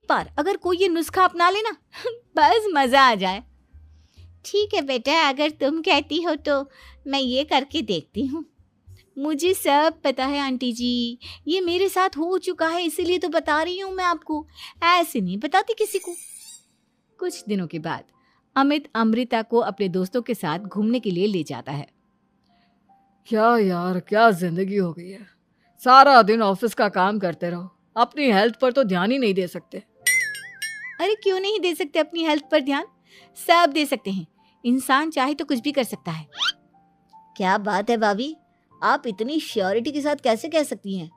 बार अगर कोई ये नुस्खा अपना लेना बस मजा आ जाए। ठीक है बेटा, अगर तुम कहती हो तो मैं ये करके देखती हूँ। मुझे सब पता है आंटी जी, ये मेरे साथ हो चुका है, इसीलिए तो बता रही हूँ मैं आपको, ऐसे नहीं बताती किसी को। कुछ दिनों के बाद अमित अमृता को अपने दोस्तों के साथ घूमने के लिए ले जाता है। क्या यार, क्या जिंदगी हो गई है। सारा दिन ऑफिस का काम करते रहो, अपनी हेल्थ पर तो ध्यान ही नहीं दे सकते। अरे क्यों नहीं दे सकते अपनी हेल्थ पर ध्यान? सब दे सकते हैं, इंसान चाहे तो कुछ भी कर सकता है। क्या बात है भाभी, आप इतनी श्योरिटी के साथ कैसे कह सकती हैं?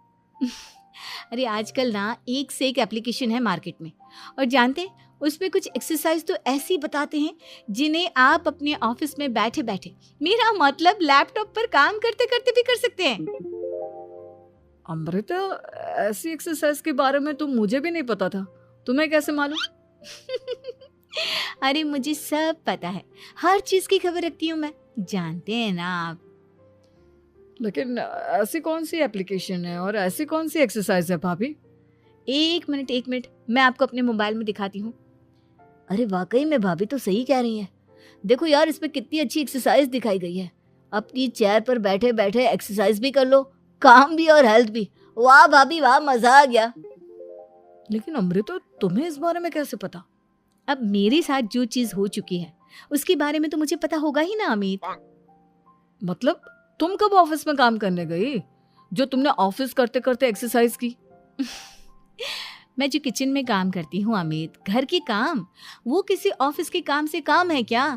अरे आजकल ना एक से एक एप्लीकेशन है मार्केट में, और जानते हैं उसमें कुछ एक्सरसाइज तो ऐसी बताते हैं जिन्हें आप अपने ऑफिस में बैठे बैठे, मेरा मतलब लैपटॉप पर काम करते करते भी कर सकते हैं। अमृता, ऐसी एक्सरसाइज के बारे में तो मुझे भी नहीं पता था, तुम्हें कैसे मालूम? अरे मुझे सब पता है, हर चीज की खबर रखती हूँ मैं, जानते हैं ना आप। लेकिन ऐसी कौन सी एप्लीकेशन है और ऐसी कौन सी एक्सरसाइज है भाभी? एक मिनट, मैं आपको अपने मोबाइल में दिखाती हूँ। अरे वाकई में भाभी तो सही कह रही हैं। देखो यार, इसमें कितनी अच्छी एक्सरसाइज दिखाई गई है। अपनी चेयर पर बैठे बैठे एक्सरसाइज भी कर लो, काम भी और हेल्थ भी। वाह भाभी वाह, मजा आ गया। लेकिन अमृता, तुम्हें इस बारे में कैसे पता? अब मेरे साथ जो चीज हो चुकी है उसके बारे में तो मुझे पता होगा ही ना अमित। मतलब तुम कब ऑफिस में काम करने गई जो तुमने ऑफिस करते करते एक्सरसाइज की? मैं जो किचन में काम करती हूँ अमित, घर के काम, वो किसी ऑफिस के काम से काम है क्या?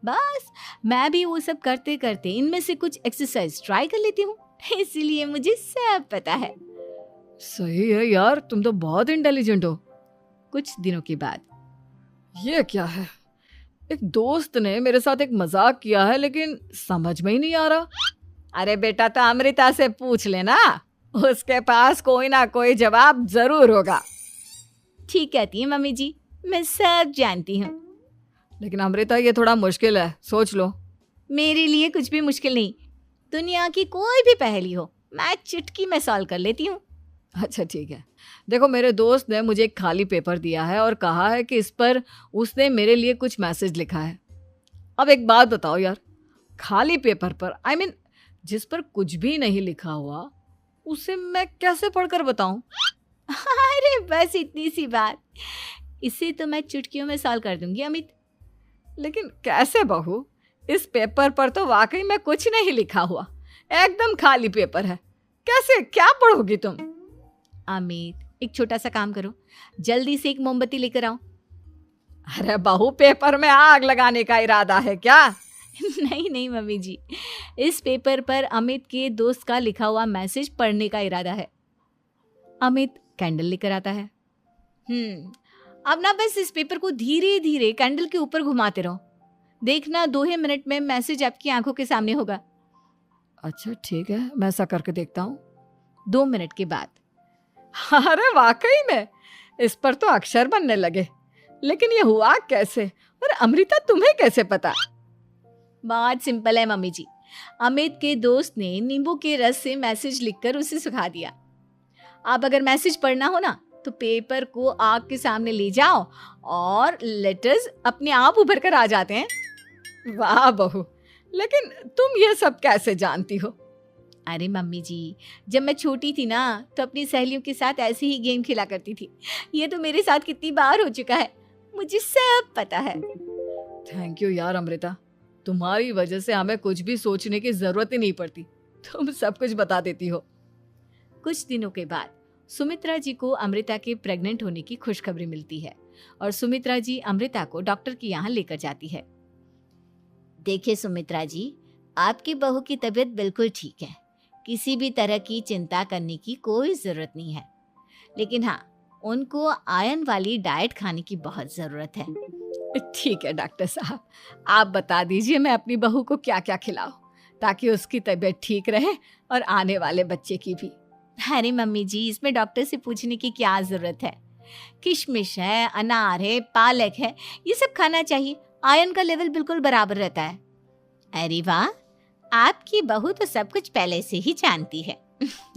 बस मैं भी वो सब करते करते इनमें से कुछ एक्सरसाइज ट्राई कर लेती हूँ, इसीलिए मुझे सब पता है। सही है यार, तुम तो बहुत इंटेलिजेंट हो। कुछ दिनों के बाद, ये क्या है? एक दोस्त ने मेरे साथ एक मजाक किया है, लेकिन समझ में ही नहीं आ रहा। अरे बेटा, तो अमृता से पूछ लेना, उसके पास कोई ना कोई जवाब जरूर होगा। ठीक कहती है मम्मी जी, मैं सब जानती हूँ। लेकिन अमृता, ये थोड़ा मुश्किल है, सोच लो। मेरे लिए कुछ भी मुश्किल नहीं, दुनिया की कोई भी पहेली हो मैं चुटकी में सॉल्व कर लेती हूँ। अच्छा ठीक है, देखो मेरे दोस्त ने मुझे एक खाली पेपर दिया है और कहा है कि इस पर उसने मेरे लिए कुछ मैसेज लिखा है। अब एक बात बताओ यार, खाली पेपर पर, आई मीन जिस पर कुछ भी नहीं लिखा हुआ, उसे मैं कैसे पढ़कर बताऊं? अरे बस इतनी सी बात, इसे तो मैं चुटकियों में सॉल्व कर दूंगी अमित। लेकिन कैसे बहू, इस पेपर पर तो वाकई में कुछ नहीं लिखा हुआ, एकदम खाली पेपर है, कैसे क्या पढ़ोगी तुम? अमित, एक छोटा सा काम करो, जल्दी से एक मोमबत्ती लेकर आओ। अरे बहू, पेपर में आग लगाने का इरादा है क्या? नहीं मम्मी जी, इस पेपर पर अमित के दोस्त का लिखा हुआ मैसेज पढ़ने का इरादा है। अमित कैंडल लेकर आता है। अब ना बस इस पेपर को धीरे धीरे कैंडल के ऊपर घुमाते रहो, देखना 2 ही मिनट में मैसेज आपकी आंखों के सामने होगा। अच्छा ठीक है, मैं ऐसा करके देखता हूँ। 2 मिनट के बाद, अरे वाकई में इस पर तो अक्षर बनने लगे, लेकिन ये हुआ कैसे? और अमृता, तुम्हें कैसे पता? बहुत सिंपल है मम्मी जी, अमित के दोस्त ने नींबू के रस से मैसेज लिखकर उसे सुखा दिया। अब अगर मैसेज पढ़ना हो ना तो पेपर को आग के सामने ले जाओ और लेटर्स अपने आप उभर कर आ जाते हैं। वाह बहू, लेकिन तुम ये सब कैसे जानती हो? अरे मम्मी जी, जब मैं छोटी थी ना तो अपनी सहेलियों के साथ ऐसे ही गेम खेला करती थी। ये तो मेरे साथ कितनी बार हो चुका है, मुझे सब पता है। थैंक यू यार अमृता, तुम्हारी वजह से हमें कुछ भी सोचने की जरूरत ही नहीं पड़ती, तुम सब कुछ बता देती हो। कुछ दिनों के बाद सुमित्रा जी को अमृता के प्रेग्नेंट होने की खुशखबरी मिलती है और सुमित्रा जी अमृता को डॉक्टर के यहाँ लेकर जाती है। देखिए सुमित्रा जी, आपकी बहू की तबीयत बिल्कुल ठीक है, किसी भी तरह की चिंता करने की कोई ज़रूरत नहीं है। लेकिन हाँ, उनको आयरन वाली डाइट खाने की बहुत ज़रूरत है। ठीक है डॉक्टर साहब, आप बता दीजिए मैं अपनी बहू को क्या क्या खिलाऊं ताकि उसकी तबीयत ठीक रहे और आने वाले बच्चे की भी। अरे मम्मी जी, इसमें डॉक्टर से पूछने की क्या ज़रूरत है? किशमिश है, अनार है, पालक है, ये सब खाना चाहिए, आयरन का लेवल बिल्कुल बराबर रहता है। अरे वाह, आपकी बहू तो सब कुछ पहले से ही जानती है।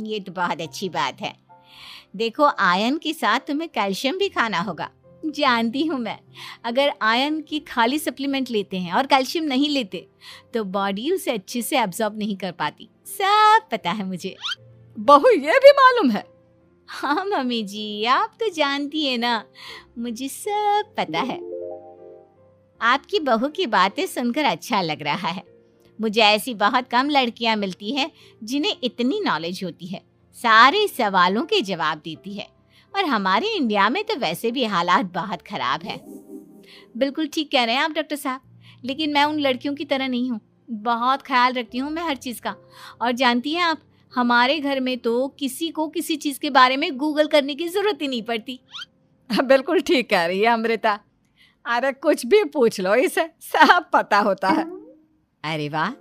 ये तो बहुत अच्छी बात है। देखो, आयरन के साथ तुम्हें कैल्शियम भी खाना होगा। जानती हूँ मैं, अगर आयरन की खाली सप्लीमेंट लेते हैं और कैल्शियम नहीं लेते तो बॉडी उसे अच्छे से एब्जॉर्ब नहीं कर पाती। सब पता है मुझे। बहू ये भी मालूम है? हाँ मम्मी जी, आप तो जानती है ना, मुझे सब पता है। आपकी बहू की बातें सुनकर अच्छा लग रहा है। मुझे ऐसी बहुत कम लड़कियां मिलती हैं जिन्हें इतनी नॉलेज होती है, सारे सवालों के जवाब देती है। और हमारे इंडिया में तो वैसे भी हालात बहुत खराब है। बिल्कुल ठीक कह रहे हैं आप डॉक्टर साहब, लेकिन मैं उन लड़कियों की तरह नहीं हूँ। बहुत ख्याल रखती हूँ मैं हर चीज़ का। और जानती हैं आप, हमारे घर में तो किसी को किसी चीज़ के बारे में गूगल करने की ज़रूरत ही नहीं पड़ती। बिल्कुल ठीक कह रही है अमृता। अरे कुछ भी पूछ लो, इसे सब पता होता है। अरे वाह,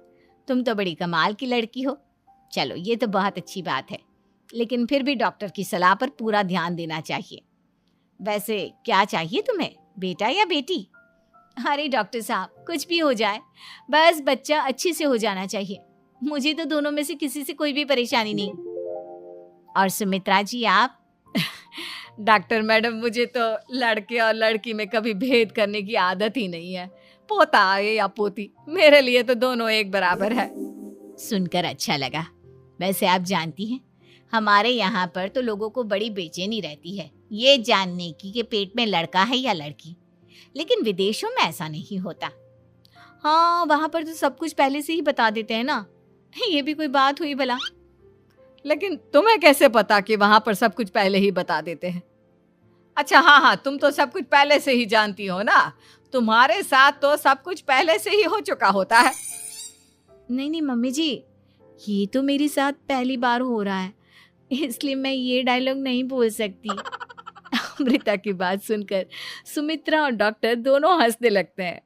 तुम तो बड़ी कमाल की लड़की हो। चलो, ये तो बहुत अच्छी बात है, लेकिन फिर भी डॉक्टर की सलाह पर पूरा ध्यान देना चाहिए। वैसे क्या चाहिए तुम्हें, बेटा या बेटी? अरे डॉक्टर साहब, कुछ भी हो जाए, बस बच्चा अच्छे से हो जाना चाहिए। मुझे तो दोनों में से किसी से कोई भी परेशानी नहीं। और सुमित्रा जी, आप? डॉक्टर मैडम, मुझे तो लड़के और लड़की में कभी भेद करने की आदत ही नहीं है। पोता आए या पोती, मेरे लिए तो दोनों एक बराबर है। सुनकर अच्छा लगा। वैसे आप जानती हैं, हमारे यहाँ पर तो लोगों को बड़ी बेचैनी रहती है ये जानने की कि पेट में लड़का है या लड़की, लेकिन विदेशों में ऐसा नहीं होता। हाँ, वहाँ पर तो सब कुछ पहले से ही बता देते हैं ना। ये भी कोई बात हुई भला? लेकिन तुम्हें कैसे पता कि वहां पर सब कुछ पहले ही बता देते हैं? अच्छा हाँ, तुम तो सब कुछ पहले से ही जानती हो ना। तुम्हारे साथ तो सब कुछ पहले से ही हो चुका होता है। नहीं मम्मी जी, ये तो मेरे साथ पहली बार हो रहा है, इसलिए मैं ये डायलॉग नहीं बोल सकती। अमृता की बात सुनकर सुमित्रा और डॉक्टर दोनों हंसने लगते हैं।